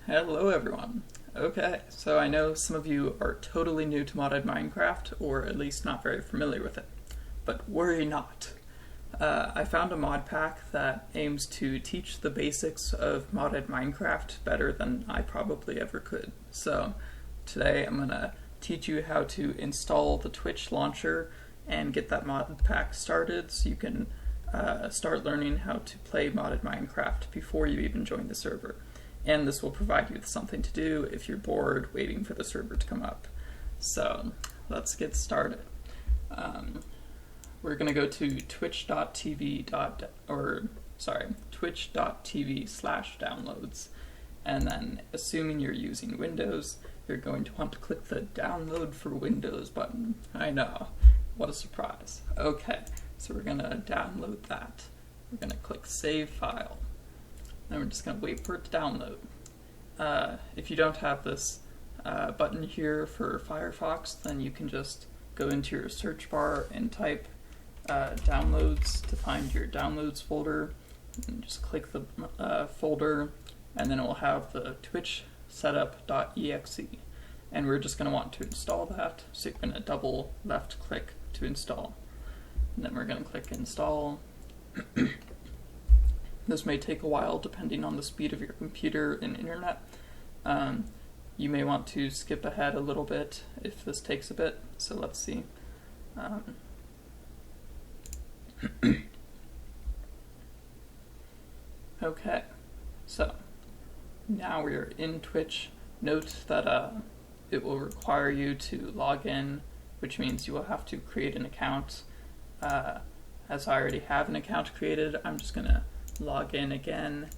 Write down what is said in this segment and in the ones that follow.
Hello everyone. Okay, so I know some of you are totally new to modded Minecraft, or at least not very familiar with it. But worry not. I found a mod pack that aims to teach the basics of modded Minecraft better than I probably ever could. So today I'm gonna teach you how to install the Twitch Launcher and get that mod pack started so you can start learning how to play modded Minecraft before you even join the server. And this will provide you with something to do if you're bored waiting for the server to come up. So let's get started. We're going to go to twitch.tv/downloads, and then assuming you're using Windows, you're going to want to click the download for Windows button. I know, what a surprise. Okay, so we're going to download that. We're going to click save file. Then we're just going to wait for it to download. If you don't have this button here for Firefox, then you can just go into your search bar and type downloads to find your downloads folder. And just click the folder, and then it will have the Twitch setup.exe. And we're just going to want to install that, so you're going to double left click to install. And then we're going to click install. This may take a while depending on the speed of your computer and internet. You may want to skip ahead a little bit if this takes a bit, so let's see. Okay, so now we're in Twitch. Note that it will require you to log in, which means you will have to create an account. As I already have an account created, I'm just going to log in again,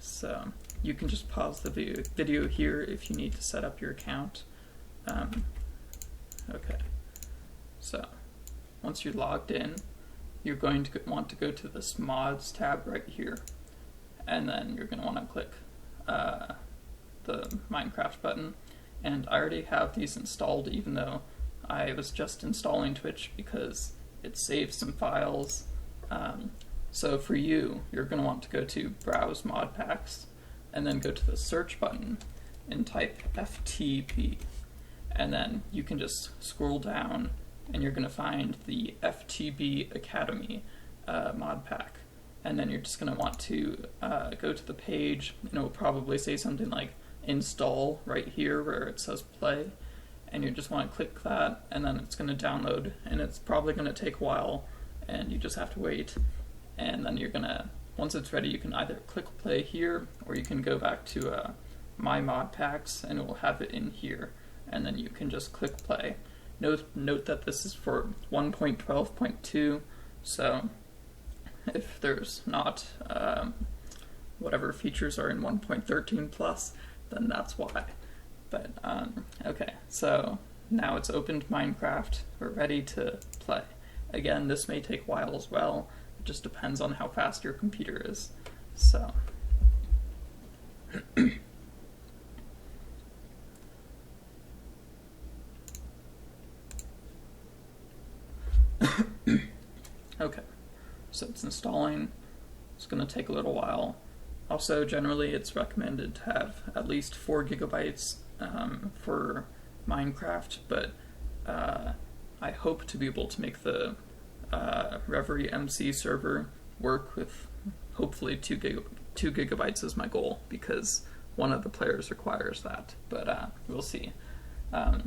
so you can just pause the video here if you need to set up your account. Okay, so once you're logged in, you're going to want to go to this mods tab right here, and then you're going to want to click the Minecraft button. And I already have these installed, even though I was just installing Twitch because it saves some files. So for you, you're going to want to go to Browse ModPacks, and then go to the search button and type FTB. And then you can just scroll down, and you're going to find the FTB Academy ModPack. And then you're just going to want to go to the page, and it will probably say something like install right here where it says play. And you just want to click that, and then it's going to download, and it's probably going to take a while, and you just have to wait. And then you're gonna, once it's ready, you can either click play here, or you can go back to My ModPacks, and it will have it in here, and then you can just click play. Note that this is for 1.12.2, so if there's not whatever features are in 1.13 plus, then that's why. But okay, so now it's opened Minecraft. We're ready to play. Again, this may take a while as well. Just depends on how fast your computer is. So okay, so it's installing. It's going to take a little while. Also, generally it's recommended to have at least 4 gigabytes for Minecraft, but I hope to be able to make the Reverie MC server work with hopefully 2 gigabytes is my goal, because one of the players requires that, but we'll see. I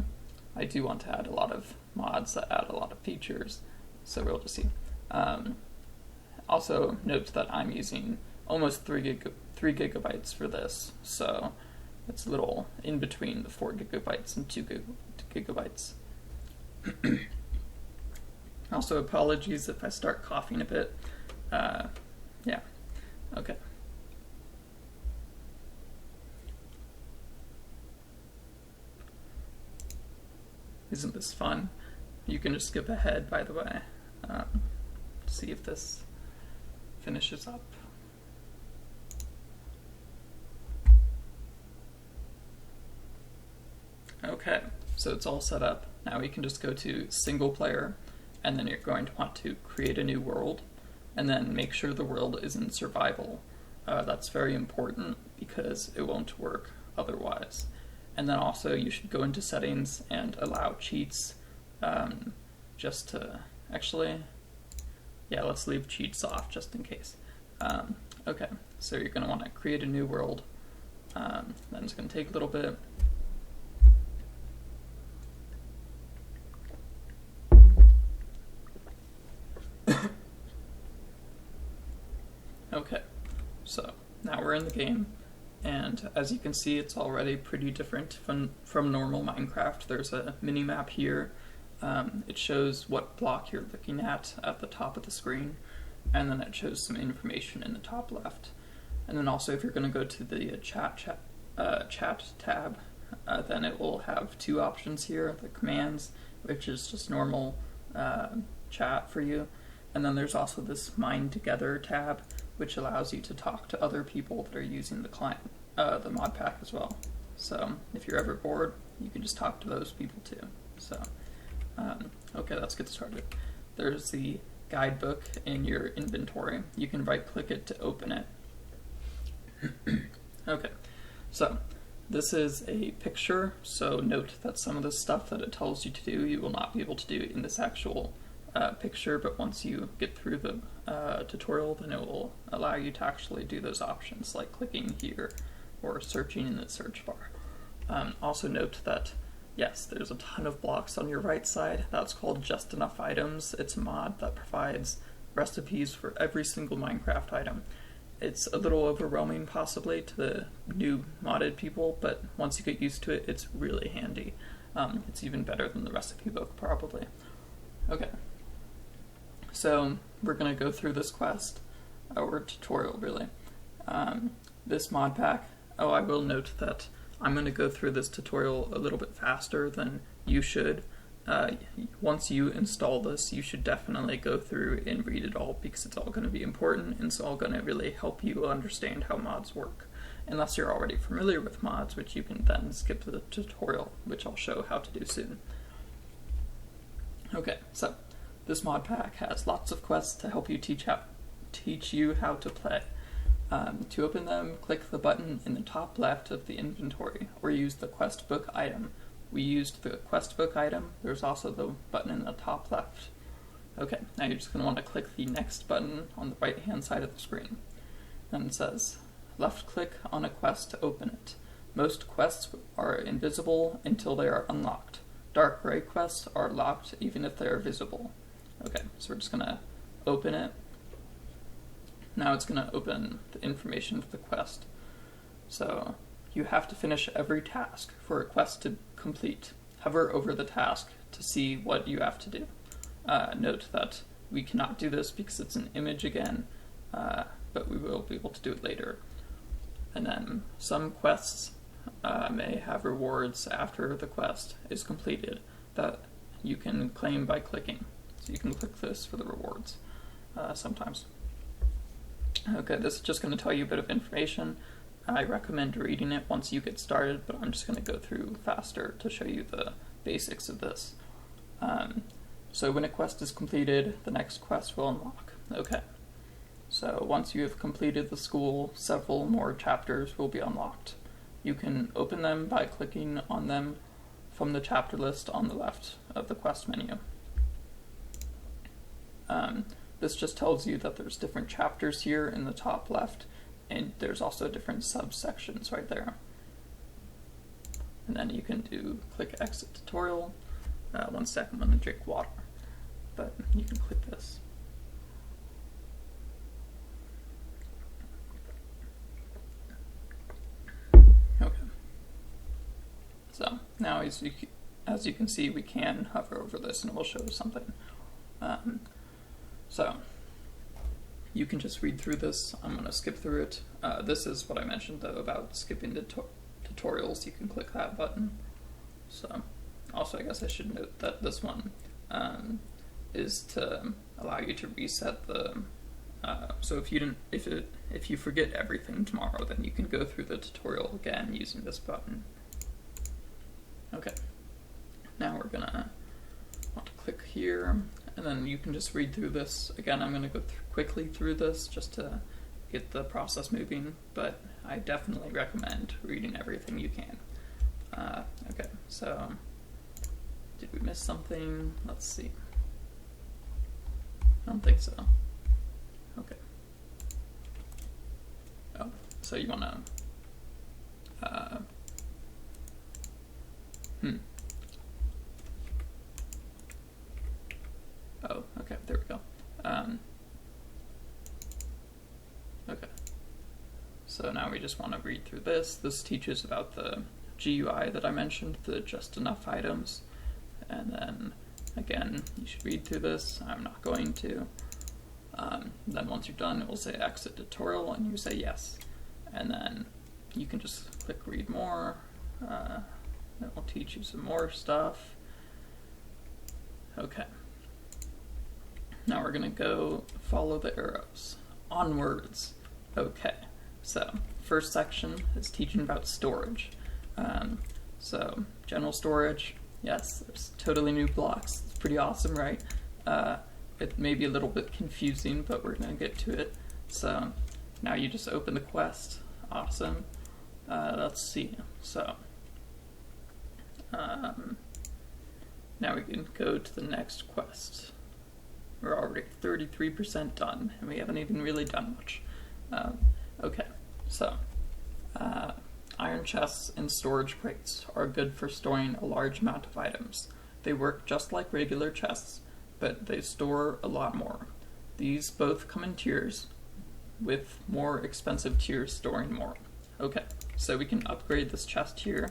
do want to add a lot of mods that add a lot of features, so we'll just see. Also note that I'm using almost 3 gigabytes for this, so it's a little in between the 4 gigabytes and 2 gigabytes. Also, apologies if I start coughing a bit. Yeah, okay. Isn't this fun? You can just skip ahead, by the way, to see if this finishes up. Okay, so it's all set up. Now we can just go to single player, and then you're going to want to create a new world, and then make sure the world is in survival. That's very important because it won't work otherwise. And then also you should go into settings and allow cheats, just to, actually, yeah, let's leave cheats off just in case. Okay, so you're going to want to create a new world. Then it's going to take a little bit. Okay, so now we're in the game, and as you can see, it's already pretty different from normal Minecraft. There's a mini-map here. It shows what block you're looking at the top of the screen, and then it shows some information in the top left. And then also, if you're going to go to the chat tab, then it will have two options here: the commands, which is just normal chat for you, and then there's also this Mine Together tab, which allows you to talk to other people that are using the client, the ModPack as well. So if you're ever bored, you can just talk to those people too. So okay, let's get started. There's the guidebook in your inventory. You can right-click it to open it. Okay, so this is a picture, so note that some of the stuff that it tells you to do, you will not be able to do in this actual picture, but once you get through the tutorial, then it will allow you to actually do those options, like clicking here or searching in the search bar. Also note that, yes, there's a ton of blocks on your right side. That's called Just Enough Items. It's a mod that provides recipes for every single Minecraft item. It's a little overwhelming possibly to the new modded people, but once you get used to it, it's really handy. It's even better than the recipe book, probably. Okay. So we're going to go through this quest, or tutorial really. This mod pack, I will note that I'm going to go through this tutorial a little bit faster than you should. Once you install this, you should definitely go through and read it all, because it's all going to be important, and it's all going to really help you understand how mods work. Unless you're already familiar with mods, which you can then skip to the tutorial, which I'll show how to do soon. Okay, so this mod pack has lots of quests to help you teach you how to play. To open them, click the button in the top left of the inventory, or use the quest book item. We used the quest book item. There's also the button in the top left. Okay, now you're just going to want to click the next button on the right hand side of the screen. Then it says, left click on a quest to open it. Most quests are invisible until they are unlocked. Dark gray quests are locked even if they are visible. Okay, so we're just going to open it. Now it's going to open the information for the quest. So you have to finish every task for a quest to complete. Hover over the task to see what you have to do. Note that we cannot do this because it's an image again, but we will be able to do it later. And then some quests may have rewards after the quest is completed that you can claim by clicking. So you can click this for the rewards sometimes. Okay, this is just going to tell you a bit of information. I recommend reading it once you get started, but I'm just going to go through faster to show you the basics of this. So when a quest is completed, the next quest will unlock. Okay, so once you have completed the school, several more chapters will be unlocked. You can open them by clicking on them from the chapter list on the left of the quest menu. This just tells you that there's different chapters here in the top left, and there's also different subsections right there. And then you can click exit tutorial. 1 second, I'm going to drink water, but you can click this. Okay. So now as you can see, we can hover over this and it will show something. So you can just read through this. I'm going to skip through it. This is what I mentioned though about skipping the tutorials. You can click that button. So also I guess I should note that this one is to allow you to reset the so if you forget everything tomorrow, then you can go through the tutorial again using this button. Okay, now we're gonna want to click here, and then you can just read through this. Again, I'm going to go quickly through this just to get the process moving, but I definitely recommend reading everything you can. Okay, so did we miss something? Let's see. I don't think so. Okay. Oh, so you want to Oh, okay, there we go. Okay. So now we just want to read through this. This teaches about the GUI that I mentioned, the just enough items. And then, again, you should read through this. I'm not going to. Then once you're done, it will say exit tutorial, and you say yes. And then you can just click read more. It will teach you some more stuff. Okay. Now we're going to go follow the arrows. Onwards. Okay. So, first section is teaching about storage. So, general storage. Yes, there's totally new blocks. It's pretty awesome, right? It may be a little bit confusing, but we're going to get to it. So, now you just open the quest. Awesome. Let's see. So, now we can go to the next quest. We're already 33% done, and we haven't even really done much. Okay, so iron chests and storage crates are good for storing a large amount of items. They work just like regular chests, but they store a lot more. These both come in tiers, with more expensive tiers storing more. Okay, so we can upgrade this chest here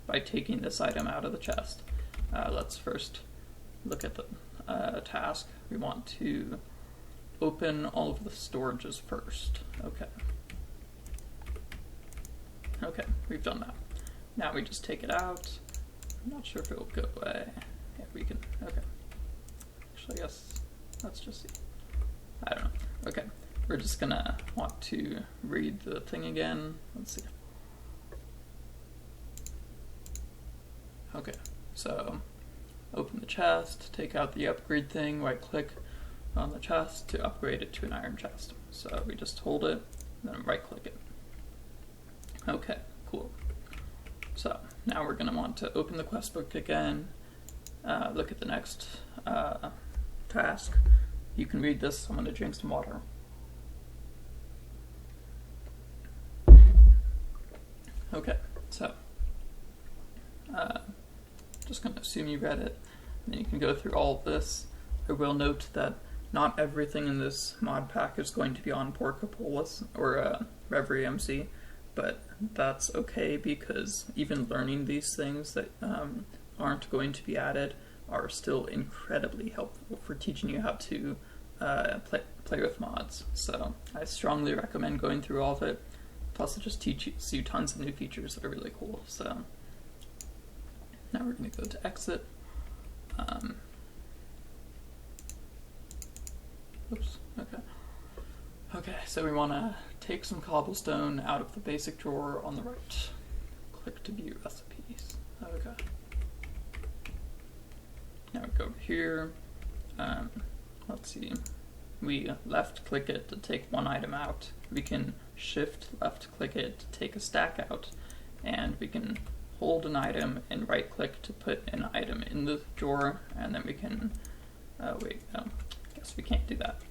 by taking this item out of the chest. Let's first look at the task. We want to open all of the storages first. Okay. Okay, we've done that. Now we just take it out. I'm not sure if it will go away. Yeah, we can, okay. Actually, I guess, let's just see. I don't know. Okay, we're just gonna want to read the thing again. Let's see. Okay, so open the chest, take out the upgrade thing, right click on the chest to upgrade it to an iron chest. So we just hold it, then right click it. Okay, cool. So now we're going to want to open the quest book again, look at the next task. You can read this. I'm going to drink some water. Okay, so just going to assume you read it, and then you can go through all of this. I will note that not everything in this mod pack is going to be on Porcopolis or Reverie MC, but that's okay because even learning these things that aren't going to be added are still incredibly helpful for teaching you how to play with mods. So I strongly recommend going through all of it. Plus it just teaches you tons of new features that are really cool. So now we're going to go to exit. Oops, okay. Okay, so we want to take some cobblestone out of the basic drawer on the right. Click to view recipes. Okay. Now we go over here. Let's see. We left click it to take one item out. We can shift left click it to take a stack out. And we can hold an item and right click to put an item in the drawer. And then we can, wait, no, I guess we can't do that.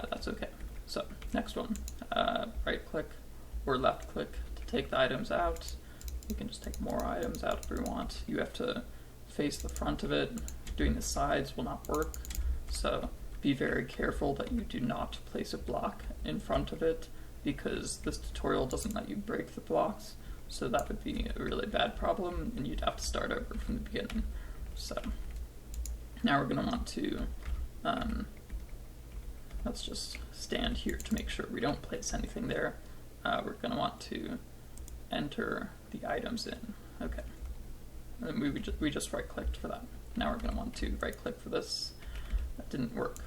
That's okay. So, next one, right click or left click to take the items out. You can just take more items out if we want. You have to face the front of it. Doing the sides will not work. So, be very careful that you do not place a block in front of it because this tutorial doesn't let you break the blocks. So that would be a really bad problem and you'd have to start over from the beginning. So, now we're going to want to let's just stand here to make sure we don't place anything there. We're going to want to enter the items in. Okay. And we just right clicked for that. Now we're going to want to right click for this. That didn't work.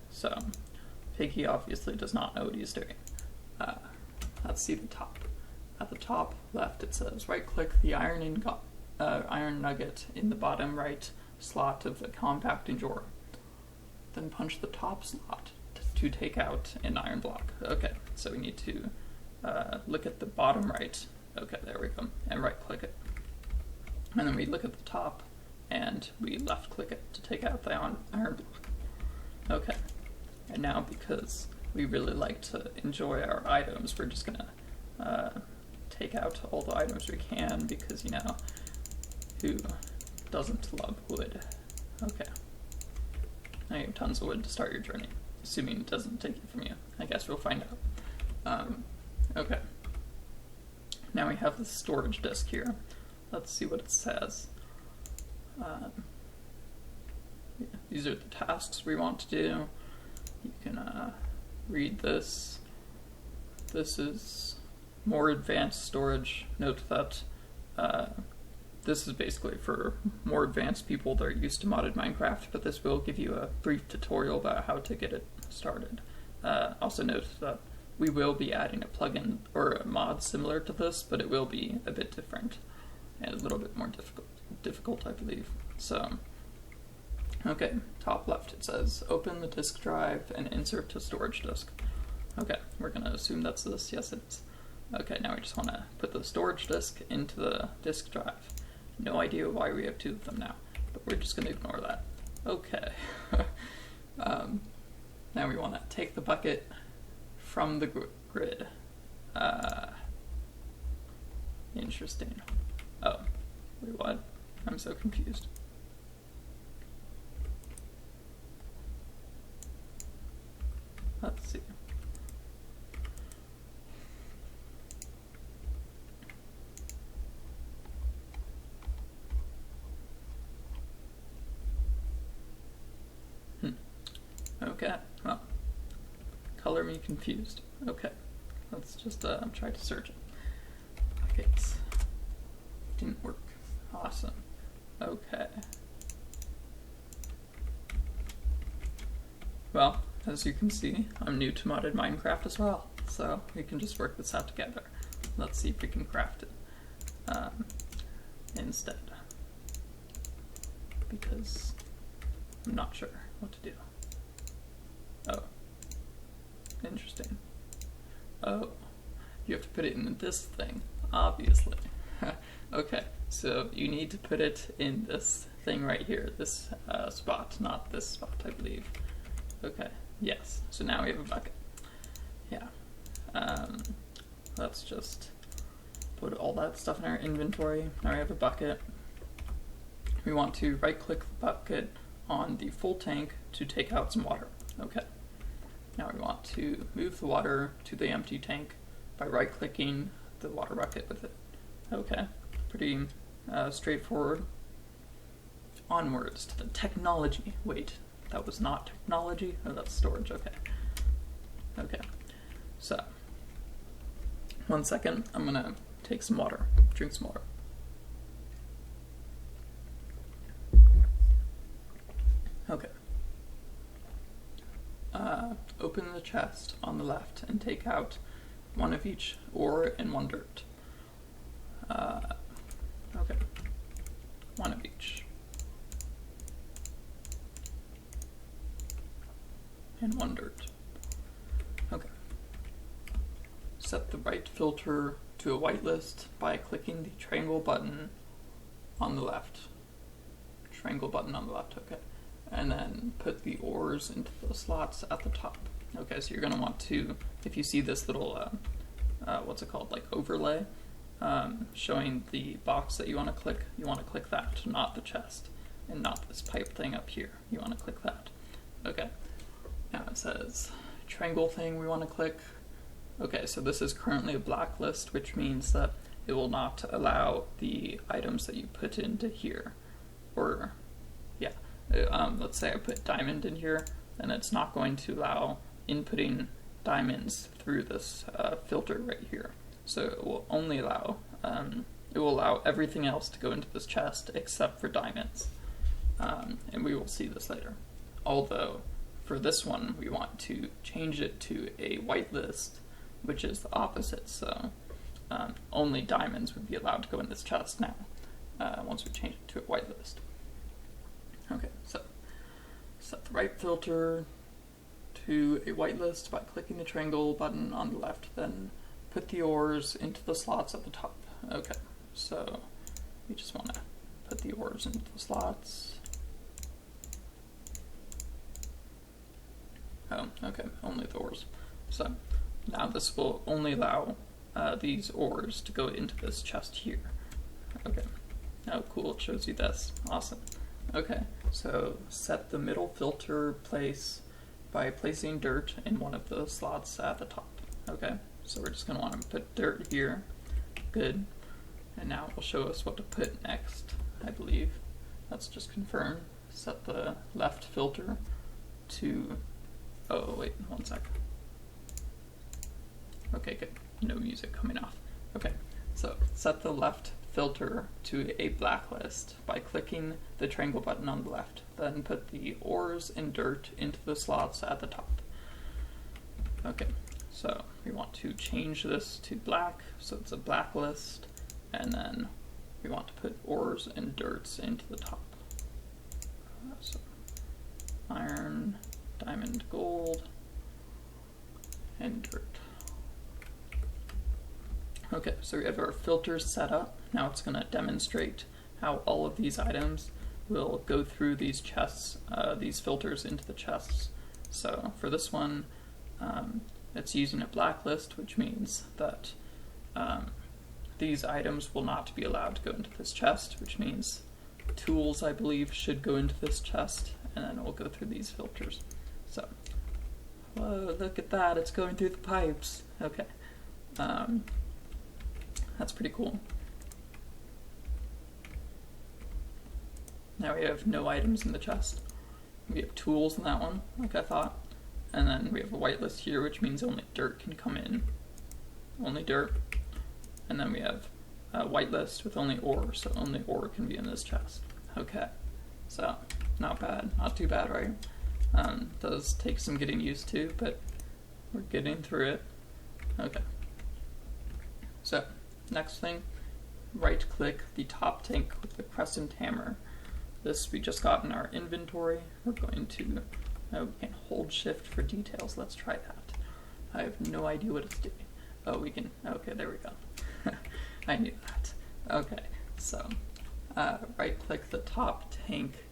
So Piggy obviously does not know what he's doing. Let's see the top. At the top left it says right click the iron nugget in the bottom right slot of the compacting drawer. Then punch the top slot to to take out an iron block. Okay, so we need to look at the bottom right. Okay, there we go, and right click it. And then we look at the top, and we left click it to take out the iron block. Okay, and now because we really like to enjoy our items, we're just gonna take out all the items we can, because, you know, who doesn't love wood? Okay. Now you have tons of wood to start your journey, assuming it doesn't take it from you. I guess we'll find out. Okay. Now we have the storage disk here. Let's see what it says. Yeah, these are the tasks we want to do. You can read this. This is more advanced storage. Note that this is basically for more advanced people that are used to modded Minecraft, but this will give you a brief tutorial about how to get it started. Also note that we will be adding a plugin or a mod similar to this, but it will be a bit different and a little bit more difficult, I believe. So, okay, top left it says open the disk drive and insert to storage disk. Okay, we're going to assume that's this. Yes, it is. Okay, now we just want to put the storage disk into the disk drive. No idea why we have two of them now, but we're just going to ignore that. Okay. Now we want to take the bucket from the grid. Interesting. Oh, wait, what? I'm so confused. Let's see. Okay, well, color me confused. Okay, let's just try to search it. Buckets. Didn't work. Awesome. Okay. Well, as you can see, I'm new to modded Minecraft as well, so we can just work this out together. Let's see if we can craft it instead, because I'm not sure what to do. Oh, interesting. Oh, you have to put it in this thing, obviously. Okay, so you need to put it in this thing right here, this spot, not this spot, I believe. Okay, yes, so now we have a bucket. Yeah, let's just put all that stuff in our inventory. Now we have a bucket. We want to right-click the bucket on the full tank to take out some water. Okay. Now we want to move the water to the empty tank by right-clicking the water bucket with it. Okay, pretty straightforward. Onwards to the technology. Wait, that was not technology? Oh, that's storage, okay. Okay, so, 1 second, I'm gonna take some water, drink some water. Okay. Open the chest on the left and take out one of each ore and one dirt. Okay, one of each. And one dirt. Okay. Set the right filter to a whitelist by clicking the triangle button on the left. Triangle button on the left, okay. And then put the ores into the slots at the top. Okay, so you're going to want to, if you see this little, what's it called, like overlay, showing the box that you want to click that, not the chest, and not this pipe thing up here. You want to click that. Okay, now it says triangle thing we want to click. Okay, so this is currently a blacklist, which means that it will not allow the items that you put into here, or, yeah. Let's say I put diamond in here, and it's not going to allow inputting diamonds through this filter right here. So it will only allow, it will allow everything else to go into this chest except for diamonds. And we will see this later. Although, for this one, we want to change it to a whitelist, which is the opposite. So only diamonds would be allowed to go in this chest now, once we change it to a whitelist. Okay, so set the right filter to to a whitelist by clicking the triangle button on the left, then put the ores into the slots at the top. Okay, so we just want to put the ores into the slots. Oh, okay, only the ores. So now this will only allow these ores to go into this chest here. Okay, oh cool, it shows you this, awesome. Okay, so set the middle filter place by placing dirt in one of the slots at the top. Okay, so we're just going to want to put dirt here. Good. And now it will show us what to put next, I believe. Let's just confirm. Set the left filter to... Oh, wait, 1 sec. Okay, good. No music coming off. Okay, so set the left filter to a blacklist by clicking the triangle button on the left. Then put the ores and dirt into the slots at the top. Okay, so we want to change this to black, so it's a blacklist, and then we want to put ores and dirts into the top. So iron, diamond, gold, and dirt. Okay, so we have our filters set up. Now it's going to demonstrate how all of these items will go through these chests, these filters into the chests. So for this one, it's using a blacklist, which means that these items will not be allowed to go into this chest, which means tools, I believe, should go into this chest, and then it will go through these filters. So, whoa, look at that, it's going through the pipes. Okay. That's pretty cool. Now we have no items in the chest. We have tools in that one, like I thought. And then we have a whitelist here, which means only dirt can come in. Only dirt. And then we have a whitelist with only ore, so only ore can be in this chest. Okay, so not bad, not too bad, right? Does take some getting used to, but we're getting through it. Okay. So, next thing, right click the top tank with the crescent hammer. This we just got in our inventory. We're going to, we can hold shift for details. Let's try that. I have no idea what it's doing. Oh, we can, okay, there we go. I knew that. Okay, so right click the top tank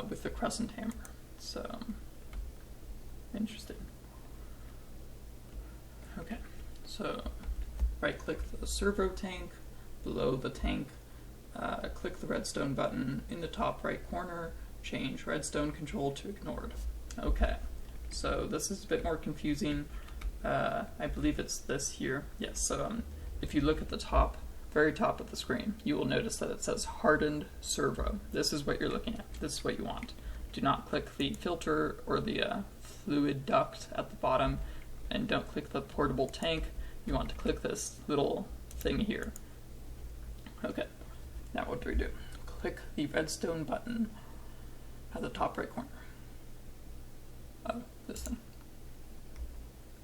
with the crescent hammer. So, interesting. Okay, so right click the servo tank, below the tank, click the redstone button in the top right corner, change redstone control to ignored. Okay, so this is a bit more confusing. I believe it's this here. Yes, so if you look at the top, very top of the screen, you will notice that it says hardened servo. This is what you're looking at. This is what you want. Do not click the filter or the fluid duct at the bottom, and don't click the portable tank. You want to click this little thing here. Okay, now what do we do? Click the redstone button at the top right corner. Oh, this thing.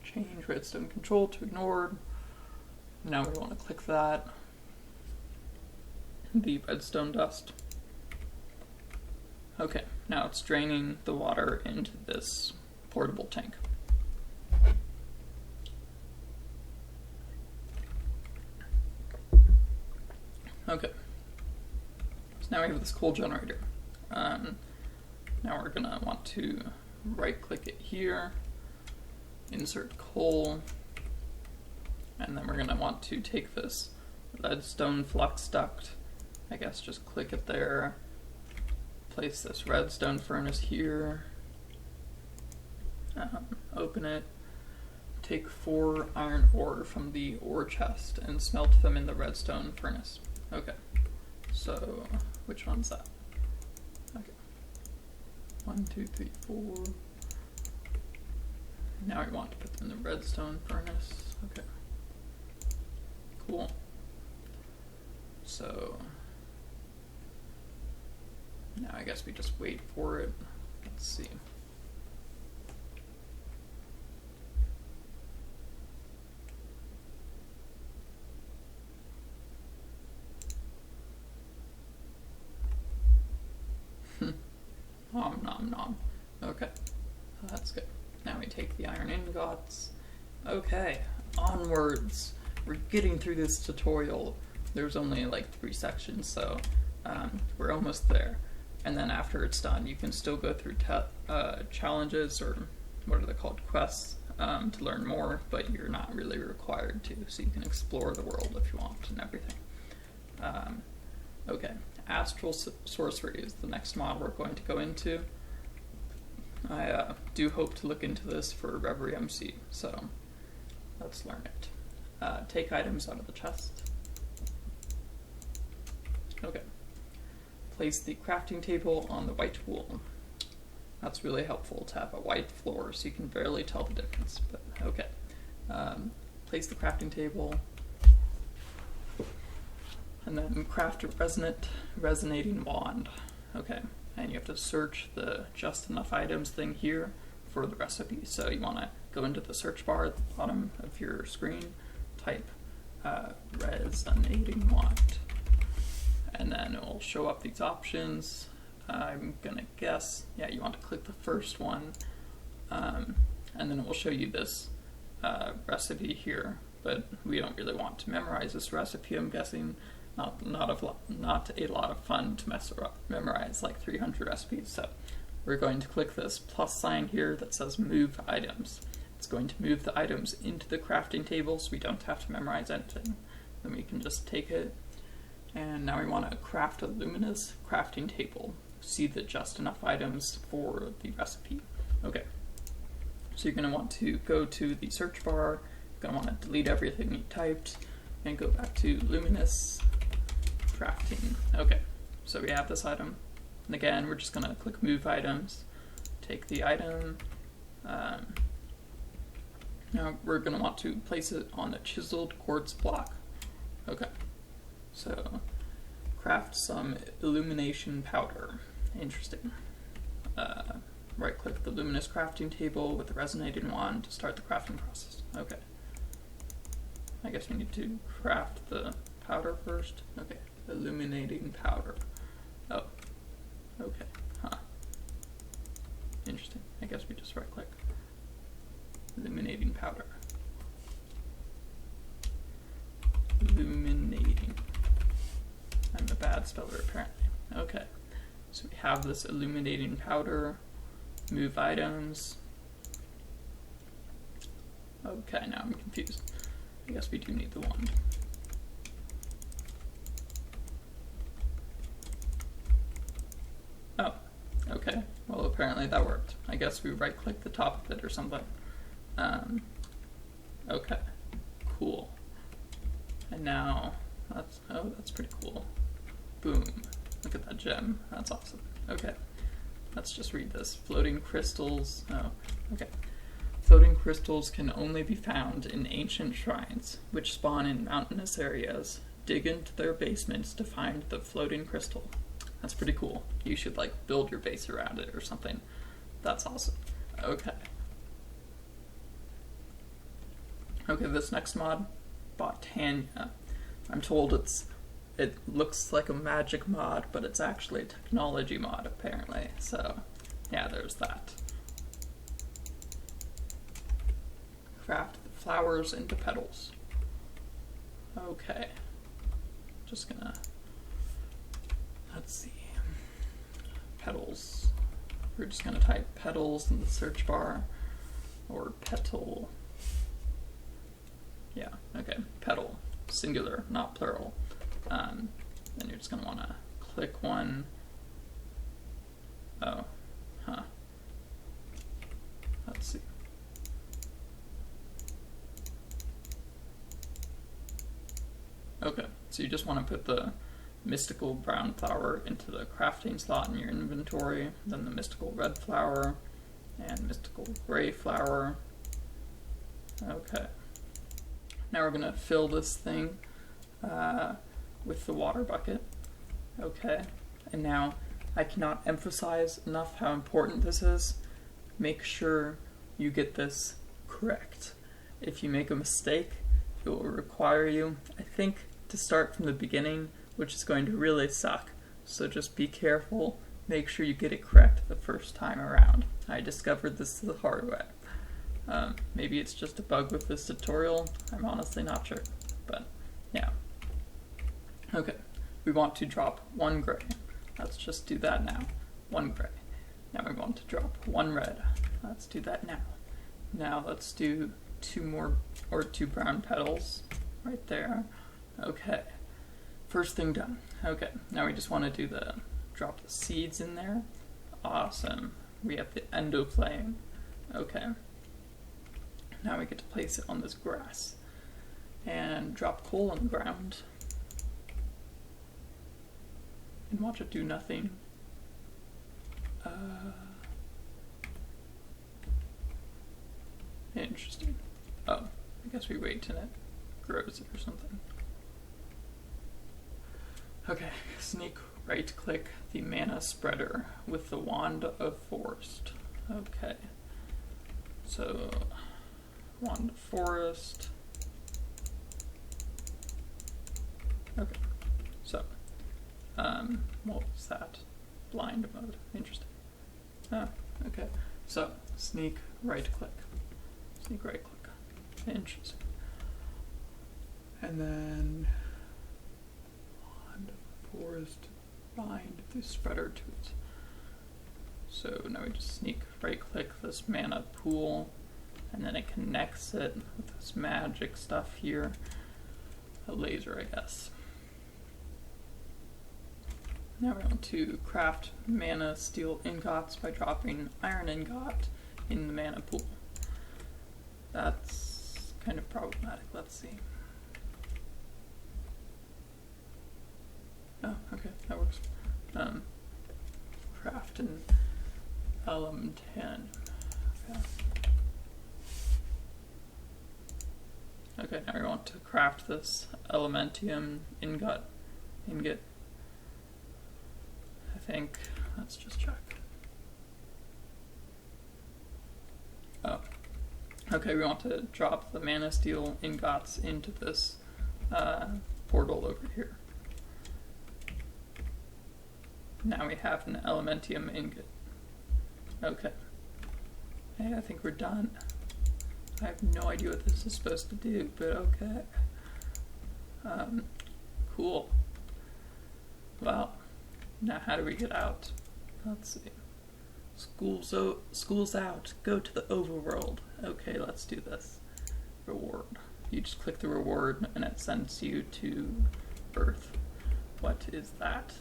Change redstone control to ignored. Now we want to click that. The redstone dust. Okay, now it's draining the water into this portable tank. Okay, so now we have this coal generator. Now we're gonna want to right click it here, insert coal, and then we're gonna want to take this redstone flux duct, I guess just click it there, place this redstone furnace here, open it, take 4 iron ore from the ore chest and smelt them in the redstone furnace. Okay, so which one's that? Okay, 1, 2, 3, 4. Now we want to put them in the redstone furnace. Okay, cool. So now I guess we just wait for it. Let's see. Nom nom nom. Okay, that's good. gods. Okay, onwards. We're getting through this tutorial. There's only like 3 sections, so we're almost there. And then after it's done, you can still go through challenges, or what are they called, quests, to learn more, but you're not really required to, so you can explore the world if you want and everything. Okay, Astral Sorcery is the next mod we're going to go into. I do hope to look into this for Reverie MC, so let's learn it. Take items out of the chest. Okay. Place the crafting table on the white wool. That's really helpful to have a white floor so you can barely tell the difference, but okay. Place the crafting table, and then craft a resonating wand. Okay, and you have to search the just enough items thing here for the recipe. So you want to go into the search bar at the bottom of your screen, type resonating wand, and then it will show up these options. I'm gonna guess, yeah, you want to click the first one, and then it will show you this recipe here, but we don't really want to memorize this recipe, I'm guessing. Not a lot of fun to memorize like 300 recipes, so we're going to click this plus sign here that says move items. It's going to move the items into the crafting table so we don't have to memorize anything. Then we can just take it, and now we want to craft a luminous crafting table. See the just enough items for the recipe. Okay, so you're going to want to go to the search bar, you're going to want to delete everything you typed, and go back to luminous crafting. Okay, so we have this item, and again we're just going to click move items, take the item, now we're going to want to place it on the chiseled quartz block. Okay, so craft some illumination powder. Interesting. Right click the luminous crafting table with the resonating wand to start the crafting process. Okay. I guess we need to craft the powder first. Okay, illuminating powder. Oh, okay, huh. Interesting. I guess we just right click. Illuminating powder. Illuminating. I'm a bad speller apparently. Okay, so we have this illuminating powder. Move items. Okay, now I'm confused. I guess we do need the wand. Oh, okay. Well, apparently that worked. I guess we right-click the top of it or something. Okay, cool. And now, that's pretty cool. Boom. Look at that gem. That's awesome. Okay, let's just read this. Floating crystals. Oh, okay. Floating crystals can only be found in ancient shrines, which spawn in mountainous areas. Dig into their basements to find the floating crystal. That's pretty cool. You should like build your base around it or something. That's awesome. Okay. Okay, this next mod, Botania. I'm told it looks like a magic mod, but it's actually a technology mod apparently. So yeah, there's that. Craft the flowers into petals. Okay. Just gonna, let's see. Petals. We're just gonna type petals in the search bar, or petal. Yeah, okay, petal, singular, not plural. Then you're just gonna wanna click one. Oh, huh. Let's see. Okay, so you just want to put the mystical brown flower into the crafting slot in your inventory, then the mystical red flower, and mystical gray flower. Okay. Now we're going to fill this thing with the water bucket. Okay, and now I cannot emphasize enough how important this is. Make sure you get this correct. If you make a mistake, it will require you, I think, to start from the beginning, which is going to really suck. So just be careful, make sure you get it correct the first time around. I discovered this the hard way. Maybe it's just a bug with this tutorial. I'm honestly not sure, but yeah. Okay, we want to drop 1 gray. Let's just do that now. 1 gray. Now we want to drop 1 red. Let's do that now. Now let's do 2 brown petals right there. Okay, first thing done. Okay, now we just want to do drop the seeds in there. Awesome. We have the endo flame. Okay. Now we get to place it on this grass. And drop coal on the ground. And watch it do nothing. Interesting. Oh, I guess we wait till it grows or something. Okay, sneak right click the mana spreader with the Wand of Forest. Okay, so Wand of Forest. Okay, so what was that? Blind mode. Interesting. Oh, okay. So sneak right click. Sneak right click. Interesting. And then Wand of Forest, bind the spreader to it. So now we just sneak right click this mana pool, and then it connects it with this magic stuff here. A laser, I guess. Now we're going to craft mana steel ingots by dropping iron ingot in the mana pool. That's kind of problematic. Let's see. Oh, okay, that works. Craft an Elm 10. Okay. Okay, now we want to craft this Elementium ingot. I think, let's just check. Oh, okay, we want to drop the mana steel ingots into this portal over here. Now we have an Elementium ingot. Okay. Hey, I think we're done. I have no idea what this is supposed to do, but okay. Cool. Well, now how do we get out? Let's see. School's out. Go to the overworld. Okay, let's do this. Reward. You just click the reward and it sends you to Earth. What is that?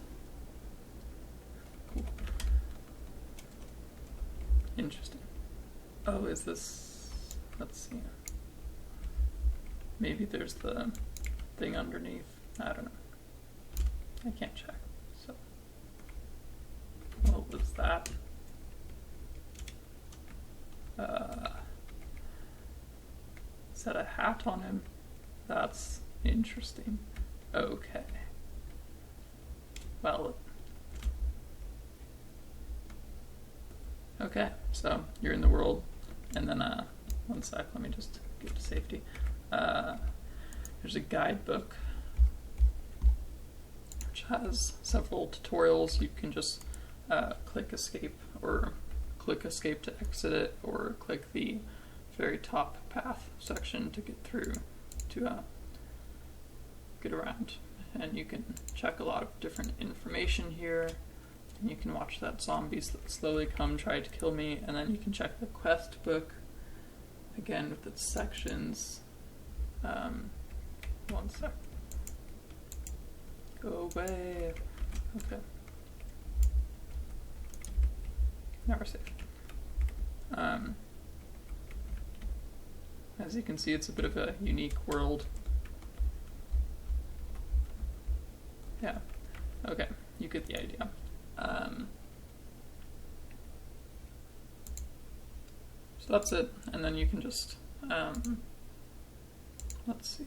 Cool. Interesting. Oh, is this... Let's see. Maybe there's the thing underneath. I don't know. I can't check. So, what was that? Is that a hat on him? That's interesting. Okay. Well. Okay, so you're in the world, and then one sec, let me just get to safety. There's a guidebook which has several tutorials. You can just click escape, or click escape to exit it, or click the very top path section to get through, to get around. And you can check a lot of different information here. And you can watch that zombie slowly come try to kill me, and then you can check the quest book again with its sections. One sec. Go away. Okay. Now we're safe. As you can see, it's a bit of a unique world. Yeah. Okay, you get the idea. So that's it, and then you can just, let's see.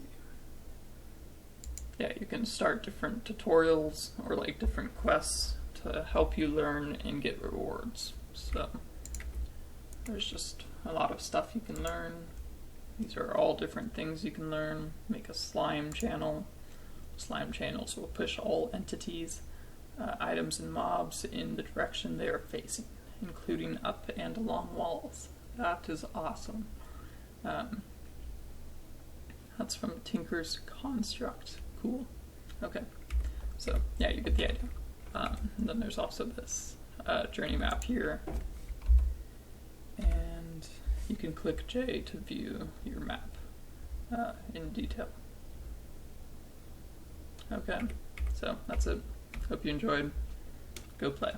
Yeah, you can start different tutorials or like different quests to help you learn and get rewards. So there's just a lot of stuff you can learn. These are all different things you can learn. Make a slime channel. Slime channels will push all entities, items and mobs in the direction they are facing, including up and along walls. That is awesome. That's from Tinker's Construct. Cool. Okay. So yeah, you get the idea. And then there's also this journey map here, and you can click J to view your map in detail. Okay, so that's it. Hope you enjoyed. Go play.